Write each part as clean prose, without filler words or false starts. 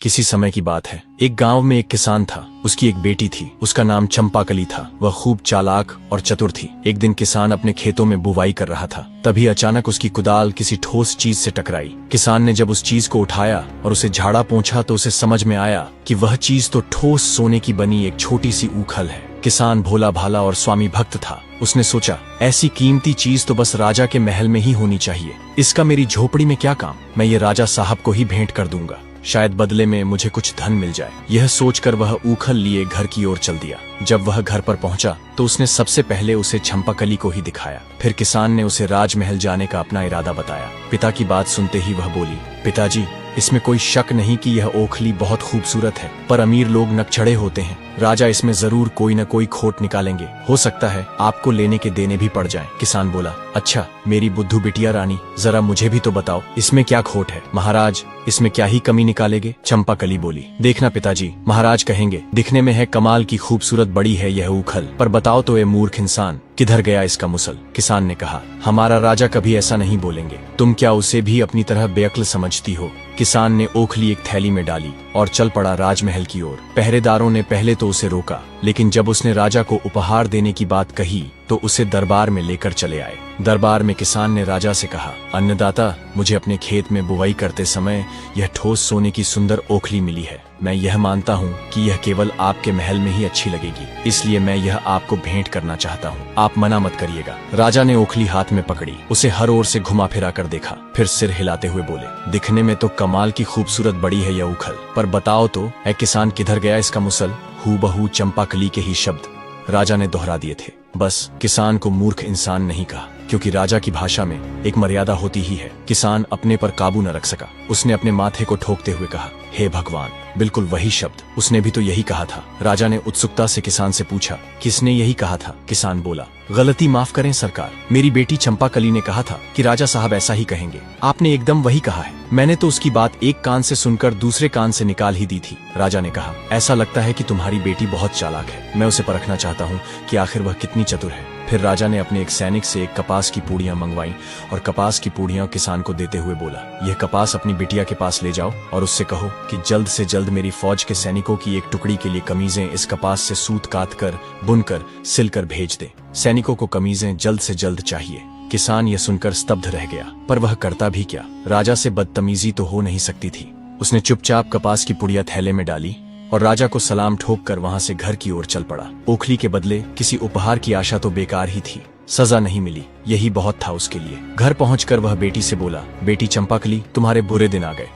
किसी समय की बात है। एक गांव में एक किसान था। उसकी एक बेटी थी। उसका नाम चंपाकली था। वह खूब चालाक और चतुर थी। एक दिन किसान अपने खेतों में बुवाई कर रहा था। तभी अचानक उसकी कुदाल किसी ठोस चीज से टकराई। किसान ने जब उस चीज को उठाया और उसे झाड़ा पोंछा तो उसे समझ में आया कि वह चीज तो ठोस सोने की बनी एक छोटी सी ऊखल है। किसान भोला भाला और स्वामी भक्त था। उसने सोचा, ऐसी कीमती चीज तो बस राजा के महल में ही होनी चाहिए। इसका मेरी झोपड़ी में क्या काम। मैं ये राजा साहब को ही भेंट कर दूंगा, शायद बदले में मुझे कुछ धन मिल जाए। यह सोचकर वह ऊखल लिए घर की ओर चल दिया। जब वह घर पर पहुंचा तो उसने सबसे पहले उसे चंपाकली को ही दिखाया। फिर किसान ने उसे राजमहल जाने का अपना इरादा बताया। पिता की बात सुनते ही वह बोली, पिताजी, इसमें कोई शक नहीं कि यह ओखली बहुत खूबसूरत है, पर अमीर लोग नकचढ़े होते हैं। राजा इसमें जरूर कोई न कोई खोट निकालेंगे। हो सकता है आपको लेने के देने भी पड़ जाएं। किसान बोला, अच्छा मेरी बुद्धू बिटिया रानी, जरा मुझे भी तो बताओ, इसमें क्या खोट है। महाराज, इसमें क्या ही कमी निकालेंगे। चंपाकली बोली, देखना पिताजी, महाराज कहेंगे दिखने में है कमाल की खूबसूरत बड़ी है यह ऊखल, पर बताओ तो ये मूर्ख इंसान, किधर गया इसका मुसल। किसान ने कहा, हमारा राजा कभी ऐसा नहीं बोलेंगे। तुम क्या उसे भी अपनी तरह बेअक्ल समझती हो। किसान ने ओखली एक थैली में डाली और चल पड़ा राजमहल की ओर। पहरेदारों ने पहले तो उसे रोका, लेकिन जब उसने राजा को उपहार देने की बात कही तो उसे दरबार में लेकर चले आए। दरबार में किसान ने राजा से कहा, अन्नदाता, मुझे अपने खेत में बुवाई करते समय यह ठोस सोने की सुंदर ओखली मिली है। मैं यह मानता हूँ कि यह केवल आपके महल में ही अच्छी लगेगी, इसलिए मैं यह आपको भेंट करना चाहता हूँ। आप मना मत करिएगा। राजा ने ओखली हाथ में पकड़ी, उसे हर ओर से घुमा फिरा कर देखा, फिर सिर हिलाते हुए बोले, दिखने में तो कमाल की खूबसूरत बड़ी है यह ऊखल, पर बताओ तो ऐ किसान, किधर गया इसका मुसल। हूबहू चंपाकली के ही शब्द राजा ने दोहरा दिए थे। बस किसान को मूर्ख इंसान नहीं कहा, क्योंकि राजा की भाषा में एक मर्यादा होती ही है। किसान अपने पर काबू न रख सका। उसने अपने माथे को ठोकते हुए कहा, हे भगवान, बिल्कुल वही शब्द, उसने भी तो यही कहा था। राजा ने उत्सुकता से किसान से पूछा, किसने यही कहा था। किसान बोला, गलती माफ करें सरकार, मेरी बेटी चंपाकली ने कहा था कि राजा साहब ऐसा ही कहेंगे। आपने एकदम वही कहा है। मैंने तो उसकी बात एक कान से सुनकर दूसरे कान से निकाल ही दी थी। राजा ने कहा, ऐसा लगता है कि तुम्हारी बेटी बहुत चालाक है। मैं उसे परखना चाहता हूँ कि आखिर वह कितनी चतुर है। फिर राजा ने अपने एक सैनिक से एक कपास की पूड़ियां मंगवाई और कपास की पूड़ियां किसान को देते हुए बोला, यह कपास अपनी बिटिया के पास ले जाओ और उससे कहो कि जल्द से जल्द मेरी फौज के सैनिकों की एक टुकड़ी के लिए कमीजें इस कपास से सूत काट कर, बुनकर, सिलकर भेज दे। सैनिकों को कमीजें जल्द से जल्द चाहिए। किसान यह सुनकर स्तब्ध रह गया, पर वह करता भी क्या। राजा से बदतमीजी तो हो नहीं सकती थी। उसने चुपचाप कपास की पुड़िया थैले में डाली और राजा को सलाम ठोक कर वहां से घर की ओर चल पड़ा। ओखली के बदले किसी उपहार की आशा तो बेकार ही थी। सजा नहीं मिली, यही बहुत था उसके लिए। घर पहुंचकर वह बेटी से बोला, बेटी चंपाकली, तुम्हारे बुरे दिन आ गए।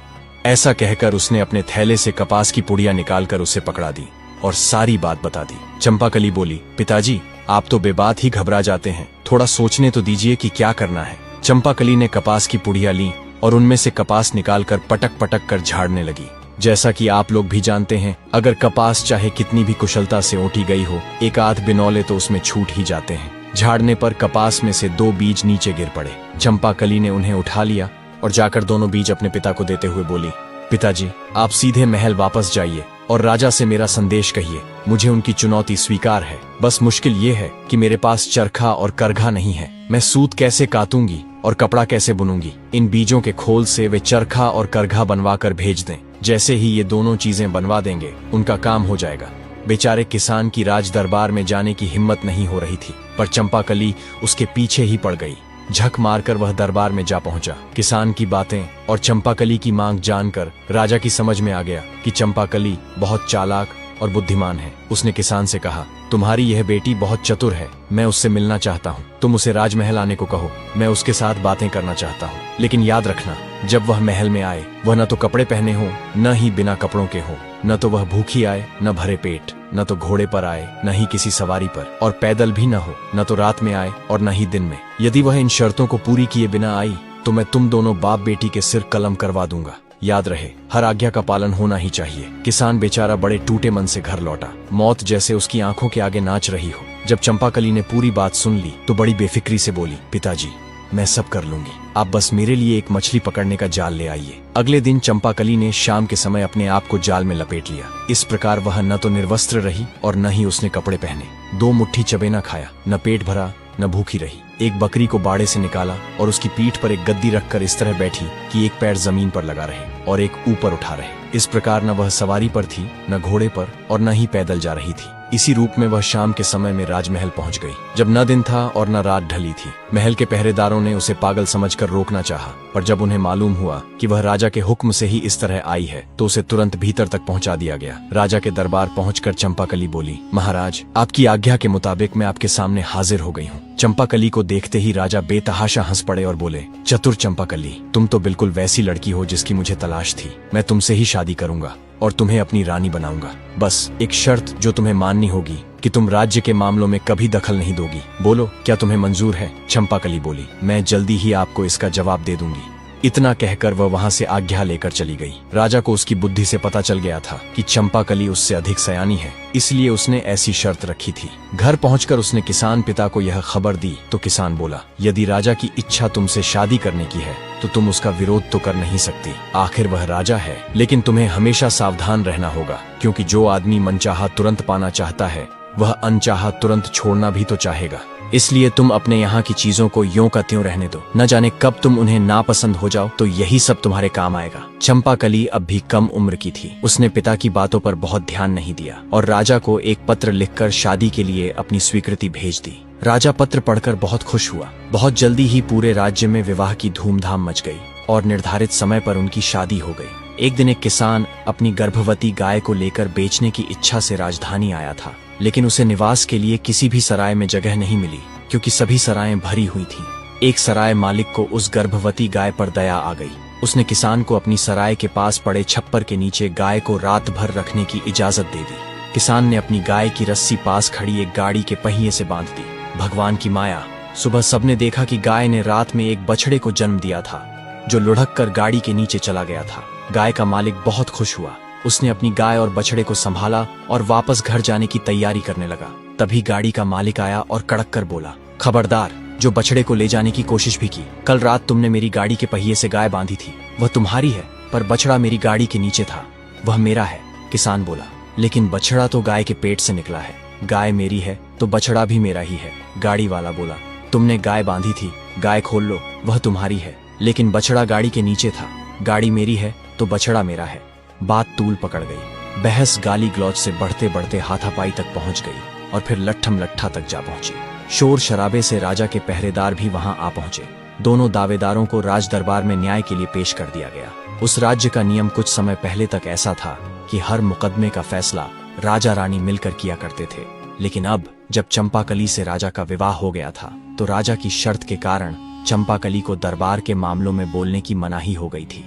ऐसा कहकर उसने अपने थैले से कपास की पुड़िया निकालकर उसे पकड़ा दी और सारी बात बता दी। चंपाकली बोली, पिताजी, आप तो बेबात ही घबरा जाते हैं, थोड़ा सोचने तो दीजिए कि क्या करना है। चंपाकली ने कपास की पुड़िया ली और उनमें से कपास निकालकर पटक पटक कर झाड़ने लगी। जैसा कि आप लोग भी जानते हैं, अगर कपास चाहे कितनी भी कुशलता से ओटी गई हो, एक आध बिनौले तो उसमें छूट ही जाते हैं। झाड़ने पर कपास में से 2 बीज नीचे गिर पड़े। चंपाकली ने उन्हें उठा लिया और जाकर दोनों बीज अपने पिता को देते हुए बोली, पिताजी, आप सीधे महल वापस जाइए और राजा से मेरा संदेश कहिए। मुझे उनकी चुनौती स्वीकार है, बस मुश्किल ये है कि मेरे पास चरखा और करघा नहीं है। मैं सूत कैसे कातूंगी और कपड़ा कैसे बुनूंगी। इन बीजों के खोल से वे चरखा और करघा बनवा कर भेज दें। जैसे ही ये दोनों चीजें बनवा देंगे, उनका काम हो जाएगा। बेचारे किसान की राज दरबार में जाने की हिम्मत नहीं हो रही थी, पर चंपाकली उसके पीछे ही पड़ गई। झक मारकर वह दरबार में जा पहुंचा। किसान की बातें और चंपाकली की मांग जानकर राजा की समझ में आ गया कि चंपाकली बहुत चालाक और बुद्धिमान है। उसने किसान से कहा, तुम्हारी यह बेटी बहुत चतुर है, मैं उससे मिलना चाहता हूँ। तुम उसे राजमहल आने को कहो, मैं उसके साथ बातें करना चाहता हूँ। लेकिन याद रखना, जब वह महल में आए, वह न तो कपड़े पहने हो, न ही बिना कपड़ों के हो। न तो वह भूखी आए, न भरे पेट, न तो घोड़े पर आए, न ही किसी सवारी पर, और पैदल भी न हो। न तो रात में आए और न ही दिन में। यदि वह इन शर्तों को पूरी किए बिना आई तो मैं तुम दोनों बाप बेटी के सिर कलम करवा दूंगा। याद रहे, हर आज्ञा का पालन होना ही चाहिए। किसान बेचारा बड़े टूटे मन से घर लौटा। मौत जैसे उसकी आंखों के आगे नाच रही हो। जब चंपाकली ने पूरी बात सुन ली तो बड़ी बेफिक्री से बोली, पिताजी, मैं सब कर लूंगी, आप बस मेरे लिए एक मछली पकड़ने का जाल ले आइए। अगले दिन चंपाकली ने शाम के समय अपने आप को जाल में लपेट लिया। इस प्रकार वह न तो निर्वस्त्र रही और न ही उसने कपड़े पहने। 2 मुट्ठी चबेना खाया, न पेट भरा न भूखी रही। एक बकरी को बाड़े से निकाला और उसकी पीठ पर एक गद्दी रखकर इस तरह बैठी कि एक पैर जमीन पर लगा रहे और एक ऊपर उठा रहे। इस प्रकार न वह सवारी पर थी, न घोड़े पर, और न ही पैदल जा रही थी। इसी रूप में वह शाम के समय में राजमहल पहुंच गई, जब न दिन था और न रात ढली थी। महल के पहरेदारों ने उसे पागल समझकर रोकना चाहा, पर जब उन्हें मालूम हुआ कि वह राजा के हुक्म से ही इस तरह आई है, तो उसे तुरंत भीतर तक पहुंचा दिया गया। राजा के दरबार पहुंचकर चंपाकली बोली, महाराज, आपकी आज्ञा के मुताबिक मैं आपके सामने हाजिर हो गई हूँ। चंपाकली को देखते ही राजा बेतहाशा हंस पड़े और बोले, चतुर चंपाकली, तुम तो बिल्कुल वैसी लड़की हो जिसकी मुझे तलाश थी। मैं तुमसे ही शादी करूंगा और तुम्हें अपनी रानी बनाऊंगा। बस एक शर्त जो तुम्हें माननी होगी कि तुम राज्य के मामलों में कभी दखल नहीं दोगी। बोलो, क्या तुम्हें मंजूर है? चंपाकली बोली, मैं जल्दी ही आपको इसका जवाब दे दूंगी। इतना कहकर वह वहां से आज्ञा लेकर चली गई। राजा को उसकी बुद्धि से पता चल गया था कि चंपाकली उससे अधिक सयानी है, इसलिए उसने ऐसी शर्त रखी थी। घर पहुंचकर उसने किसान पिता को यह खबर दी तो किसान बोला, यदि राजा की इच्छा तुमसे शादी करने की है तो तुम उसका विरोध तो कर नहीं सकती। आखिर वह राजा है। लेकिन तुम्हें हमेशा सावधान रहना होगा, क्योंकि जो आदमी मनचाहा तुरंत पाना चाहता है, वह अनचाहा तुरंत छोड़ना भी तो चाहेगा। इसलिए तुम अपने यहाँ की चीजों को यों का त्यों रहने दो। न जाने कब तुम उन्हें नापसंद हो जाओ तो यही सब तुम्हारे काम आएगा। चंपाकली अब भी कम उम्र की थी। उसने पिता की बातों पर बहुत ध्यान नहीं दिया और राजा को एक पत्र लिखकर शादी के लिए अपनी स्वीकृति भेज दी। राजा पत्र पढ़कर बहुत खुश हुआ। बहुत जल्दी ही पूरे राज्य में विवाह की धूमधाम मच गई और निर्धारित समय पर उनकी शादी हो गई। एक दिन एक किसान अपनी गर्भवती गाय को लेकर बेचने की इच्छा से राजधानी आया था, लेकिन उसे निवास के लिए किसी भी सराय में जगह नहीं मिली, क्योंकि सभी सरायें भरी हुई थीं। एक सराय मालिक को उस गर्भवती गाय पर दया आ गई। उसने किसान को अपनी सराय के पास पड़े छप्पर के नीचे गाय को रात भर रखने की इजाजत दे दी। किसान ने अपनी गाय की रस्सी पास खड़ी एक गाड़ी के पहिए से बांध दी। भगवान की माया, सुबह सबने देखा कि गाय ने रात में एक बछड़े को जन्म दिया था, जो लुढ़क कर गाड़ी के नीचे चला गया था। गाय का मालिक बहुत खुश हुआ। उसने अपनी गाय और बछड़े को संभाला और वापस घर जाने की तैयारी करने लगा। तभी गाड़ी का मालिक आया और कड़क कर बोला, खबरदार, जो बछड़े को ले जाने की कोशिश भी की। कल रात तुमने मेरी गाड़ी के पहिए से गाय बांधी थी, वह तुम्हारी है, पर बछड़ा मेरी गाड़ी के नीचे था, वह मेरा है। किसान बोला, लेकिन बछड़ा तो गाय के पेट से निकला है। गाय मेरी है तो बछड़ा भी मेरा ही है। गाड़ी वाला बोला, तुमने गाय बांधी थी, गाय खोल लो, वह तुम्हारी है, लेकिन बछड़ा गाड़ी के नीचे था। गाड़ी मेरी है तो बछड़ा मेरा है। बात तूल पकड़ गई। बहस गाली गलौज से बढ़ते बढ़ते हाथापाई तक पहुंच गई और फिर लट्ठम लट्ठा तक जा पहुंची। शोर शराबे से राजा के पहरेदार भी वहां आ पहुंचे। दोनों दावेदारों को राज दरबार में न्याय के लिए पेश कर दिया गया। उस राज्य का नियम कुछ समय पहले तक ऐसा था कि हर मुकदमे का फैसला राजा रानी मिलकर किया करते थे, लेकिन अब जब चंपाकली से राजा का विवाह हो गया था तो राजा की शर्त के कारण चंपाकली को दरबार के मामलों में बोलने की मनाही हो गई थी।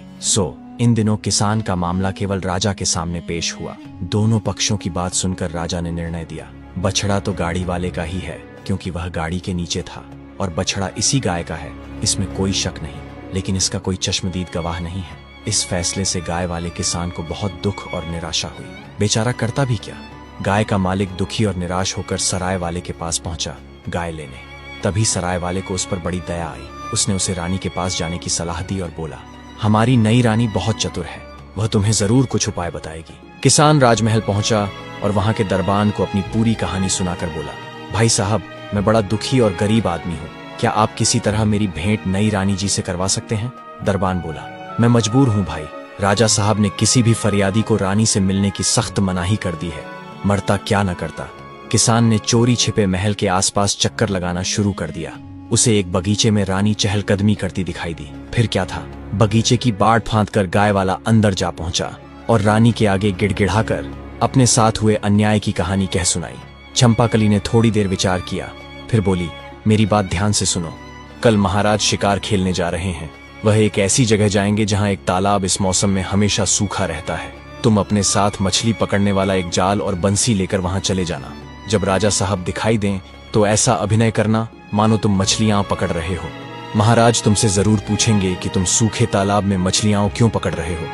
इन दिनों किसान का मामला केवल राजा के सामने पेश हुआ। दोनों पक्षों की बात सुनकर राजा ने निर्णय दिया, बछड़ा तो गाड़ी वाले का ही है, क्योंकि वह गाड़ी के नीचे था, और बछड़ा इसी गाय का है, इसमें कोई शक नहीं, लेकिन इसका कोई चश्मदीद गवाह नहीं है। इस फैसले से गाय वाले किसान को बहुत दुख और निराशा हुई। बेचारा करता भी क्या। गाय का मालिक दुखी और निराश होकर सराय वाले के पास पहुंचा गाय लेने। तभी सराय वाले को उस पर बड़ी दया आई। उसने उसे रानी के पास जाने की सलाह दी और बोला, हमारी नई रानी बहुत चतुर है, वह तुम्हें जरूर कुछ उपाय बताएगी। किसान राजमहल पहुंचा और वहां के दरबान को अपनी पूरी कहानी सुनाकर बोला, भाई साहब, मैं बड़ा दुखी और गरीब आदमी हूँ, क्या आप किसी तरह मेरी भेंट नई रानी जी से करवा सकते हैं? दरबान बोला, मैं मजबूर हूँ भाई, राजा साहब ने किसी भी फरियादी को रानी से मिलने की सख्त मनाही कर दी है, मरता क्या न करता। किसान ने चोरी छिपे महल के आसपास चक्कर लगाना शुरू कर दिया। उसे एक बगीचे में रानी चहलकदमी करती दिखाई दी। फिर क्या था, बगीचे की बाड़ फांद कर गाय वाला अंदर जा पहुंचा और रानी के आगे गिड़गिड़ाकर अपने साथ हुए अन्याय की कहानी कह सुनाई। चंपाकली ने थोड़ी देर विचार किया, फिर बोली, मेरी बात ध्यान से सुनो। कल महाराज शिकार खेलने जा रहे हैं। वह एक ऐसी जगह जाएंगे जहां एक तालाब इस मौसम में हमेशा सूखा रहता है। तुम अपने साथ मछली पकड़ने वाला एक जाल और बंसी लेकर वहां चले जाना। जब राजा साहब दिखाई दें तो ऐसा अभिनय करना मानो तुम मछलियां पकड़ रहे हो। महाराज तुमसे जरूर पूछेंगे कि तुम सूखे तालाब में मछलियां क्यों पकड़ रहे हो।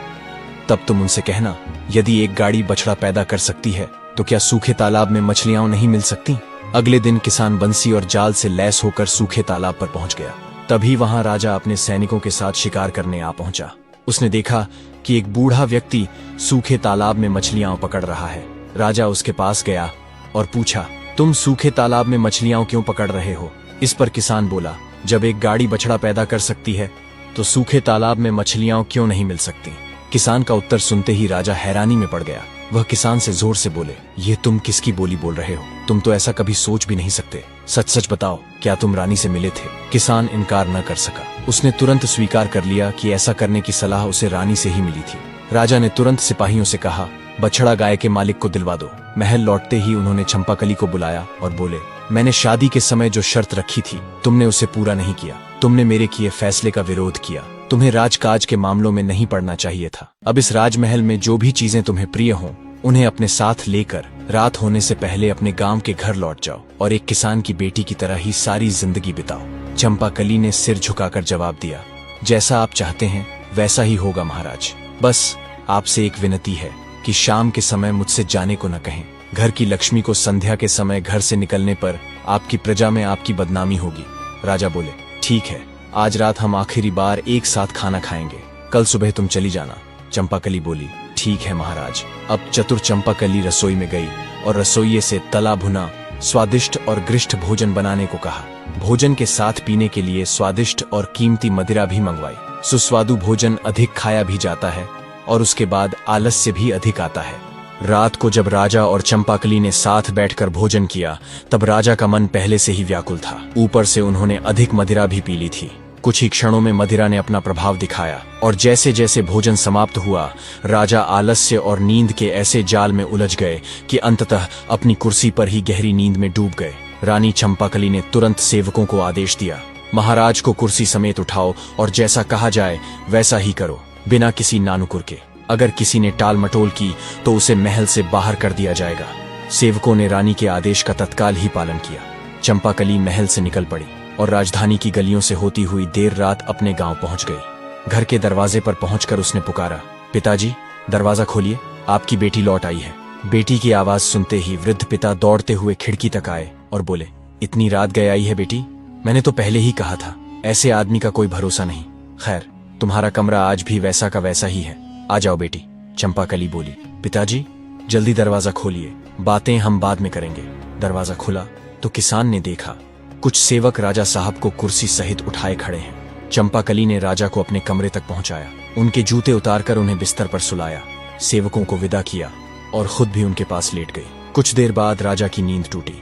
तब तुम उनसे कहना, यदि एक गाड़ी बछड़ा पैदा कर सकती है तो क्या सूखे तालाब में मछलियां नहीं मिल सकती? अगले दिन किसान बंसी और जाल से लैस होकर सूखे तालाब पर पहुंच गया। तभी वहां राजा अपने सैनिकों के साथ शिकार करने आ पहुंचा। उसने देखा कि एक बूढ़ा व्यक्ति सूखे तालाब में मछलियां पकड़ रहा है। राजा उसके पास गया और पूछा, तुम सूखे तालाब में मछलियां क्यों पकड़ रहे हो? इस पर किसान बोला, जब एक गाड़ी बछड़ा पैदा कर सकती है तो सूखे तालाब में मछलियां क्यों नहीं मिल सकती। किसान का उत्तर सुनते ही राजा हैरानी में पड़ गया। वह किसान से जोर से बोले, ये तुम किसकी बोली बोल रहे हो? तुम तो ऐसा कभी सोच भी नहीं सकते। सच सच बताओ, क्या तुम रानी से मिले थे? किसान इनकार न कर सका। उसने तुरंत स्वीकार कर लिया कि ऐसा करने की सलाह उसे रानी से ही मिली थी। राजा ने तुरंत सिपाहियों से कहा, बछड़ा गाय के मालिक को दिलवा दो। महल लौटते ही उन्होंने चंपाकली को बुलाया और बोले, मैंने शादी के समय जो शर्त रखी थी तुमने उसे पूरा नहीं किया। तुमने मेरे किए फैसले का विरोध किया। तुम्हें राजकाज के मामलों में नहीं पड़ना चाहिए था। अब इस राजमहल में जो भी चीजें तुम्हें प्रिय हों उन्हें अपने साथ लेकर रात होने से पहले अपने गांव के घर लौट जाओ और एक किसान की बेटी की तरह ही सारी जिंदगी बिताओ। चंपाकली ने सिर झुकाकर जवाब दिया, जैसा आप चाहते हैं वैसा ही होगा महाराज। बस आपसे एक विनती है कि शाम के समय मुझसे जाने को न कहें। घर की लक्ष्मी को संध्या के समय घर से निकलने पर आपकी प्रजा में आपकी बदनामी होगी। राजा बोले, ठीक है, आज रात हम आखिरी बार एक साथ खाना खाएंगे, कल सुबह तुम चली जाना। चंपाकली बोली, ठीक है महाराज। अब चतुर चंपाकली रसोई में गई और रसोइये से तला भुना स्वादिष्ट और गृष्ट भोजन बनाने को कहा। भोजन के साथ पीने के लिए स्वादिष्ट और कीमती मदिरा भी मंगवाई। सुस्वादु भोजन अधिक खाया भी जाता है और उसके बाद आलस्य भी अधिक आता है। रात को जब राजा और चंपाकली ने साथ बैठकर भोजन किया तब राजा का मन पहले से ही व्याकुल था। ऊपर से उन्होंने अधिक मदिरा भी पी ली थी। कुछ ही क्षणों में मदिरा ने अपना प्रभाव दिखाया और जैसे जैसे भोजन समाप्त हुआ राजा आलस्य और नींद के ऐसे जाल में उलझ गए कि अंततः अपनी कुर्सी पर ही गहरी नींद में डूब गए। रानी चंपाकली ने तुरंत सेवकों को आदेश दिया, महाराज को कुर्सी समेत उठाओ और जैसा कहा जाए वैसा ही करो, बिना किसी नानुकुर के। अगर किसी ने टाल मटोल की तो उसे महल से बाहर कर दिया जाएगा। सेवकों ने रानी के आदेश का तत्काल ही पालन किया। चंपाकली महल से निकल पड़ी और राजधानी की गलियों से होती हुई देर रात अपने गांव पहुंच गई। घर के दरवाजे पर पहुंचकर उसने पुकारा, पिताजी दरवाजा खोलिए, आपकी बेटी लौट आई है। बेटी की आवाज सुनते ही वृद्ध पिता दौड़ते हुए खिड़की तक आए और बोले, इतनी रात गए आई है बेटी? मैंने तो पहले ही कहा था, ऐसे आदमी का कोई भरोसा नहीं। खैर, तुम्हारा कमरा आज भी वैसा का वैसा ही है, आ जाओ बेटी। चंपाकली बोली, पिताजी जल्दी दरवाजा खोलिए, बातें हम बाद में करेंगे। दरवाजा खुला तो किसान ने देखा कुछ सेवक राजा साहब को कुर्सी सहित उठाए खड़े हैं। चंपाकली ने राजा को अपने कमरे तक पहुंचाया, उनके जूते उतारकर उन्हें बिस्तर पर सुलाया, सेवकों को विदा किया और खुद भी उनके पास लेट गई। कुछ देर बाद राजा की नींद टूटी।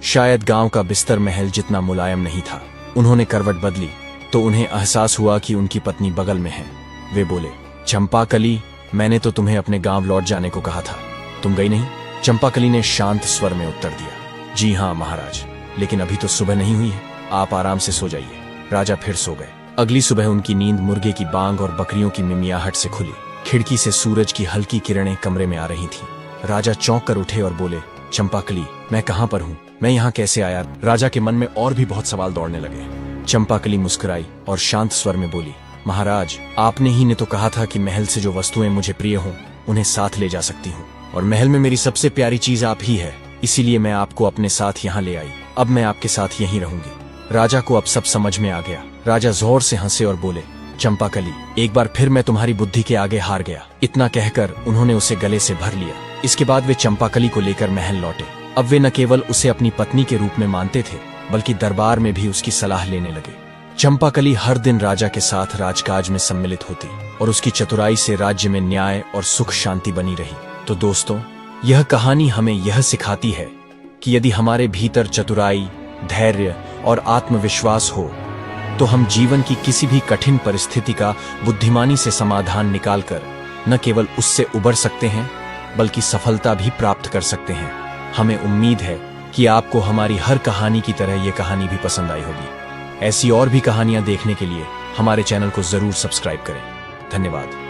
शायद गांव का बिस्तर महल जितना मुलायम नहीं था। उन्होंने करवट बदली तो उन्हें एहसास हुआ कि उनकी पत्नी बगल में है। वे बोले, चंपाकली, मैंने तो तुम्हें अपने गांव लौट जाने को कहा था, तुम गई नहीं? चंपाकली ने शांत स्वर में उत्तर दिया, जी हाँ महाराज, लेकिन अभी तो सुबह नहीं हुई है, आप आराम से सो जाइए। राजा फिर सो गए। अगली सुबह उनकी नींद मुर्गे की बांग और बकरियों की मिमियाहट से खुली। खिड़की से सूरज की हल्की किरणें कमरे में आ रही थीं। राजा चौंक कर उठे और बोले, चंपाकली, मैं कहाँ पर हूँ? मैं यहाँ कैसे आया? राजा के मन में और भी बहुत सवाल दौड़ने लगे। चंपाकली मुस्कुराई और शांत स्वर में बोली, महाराज, आपने ही ने तो कहा था कि महल से जो वस्तुएं मुझे प्रिय हों उन्हें साथ ले जा सकती हूँ, और महल में मेरी सबसे प्यारी चीज आप ही है, इसीलिए मैं आपको अपने साथ यहाँ ले आई। अब मैं आपके साथ यहीं रहूंगी। राजा को अब सब समझ में आ गया। राजा जोर से हंसे और बोले, चंपाकली, एक बार फिर मैं तुम्हारी बुद्धि के आगे हार गया। इतना कहकर उन्होंने उसे गले से भर लिया। इसके बाद वे चंपाकली को लेकर महल लौटे। अब वे न केवल उसे अपनी पत्नी के रूप में मानते थे बल्कि दरबार में भी उसकी सलाह लेने लगे। चंपाकली हर दिन राजा के साथ राजकाज में सम्मिलित होती और उसकी चतुराई से राज्य में न्याय और सुख शांति बनी रही। तो दोस्तों, यह कहानी हमें यह सिखाती है कि यदि हमारे भीतर चतुराई, धैर्य और आत्मविश्वास हो तो हम जीवन की किसी भी कठिन परिस्थिति का बुद्धिमानी से समाधान निकालकर न केवल उससे उबर सकते हैं बल्कि सफलता भी प्राप्त कर सकते हैं। हमें उम्मीद है कि आपको हमारी हर कहानी की तरह ये कहानी भी पसंद आई होगी। ऐसी और भी कहानियां देखने के लिए हमारे चैनल को जरूर सब्सक्राइब करें। धन्यवाद।